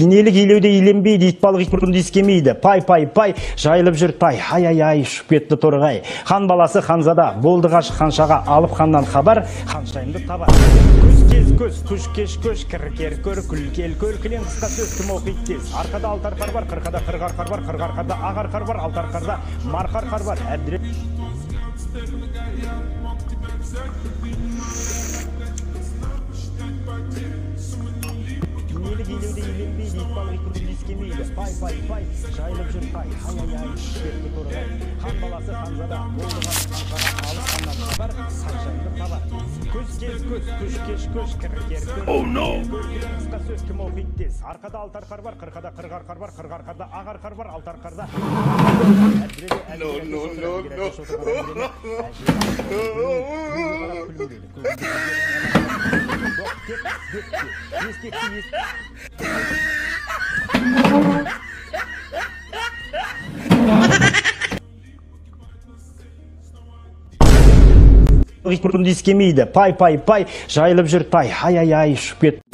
Инелік илеуде иленбейді, итбалық итбұрынды искемейді. Пай, жайылып жүр пай, ай, ұшып кетті торғай. Хан баласы ханзада, болды ғашық ханшаға, алып ханнан хабар, ханшайымды табар. Көз кез көз, күш кеш көш, кір көр, күл кел көр, кілең қысқа сөз кім оқиды тез. Арқада алтар қар бар, қырқада қырғар қар бар, қырғар қарда ағар қар бар, алтар қарда марқар қар бар. Инелік илеуде иленбейді, итбалық итбұрынды искемейді. Пай, жайылып жүр пай, ай, ұшып кетті торғай. Хан баласы ханзада, болды ғашық ханшаға, алып ханнан хабар, ханшайымды табар. Көз кез көз, күш кеш көш, кір көр, қысқа сөз кім оқиды тез. Арқада алтар қар бар, қырқада қырғар қар бар, қырғар қарда ағар қар бар, алтар қарда. Итбұрынды искемейді. Пай, жайылып жүр пай, ай, ұшып кетті.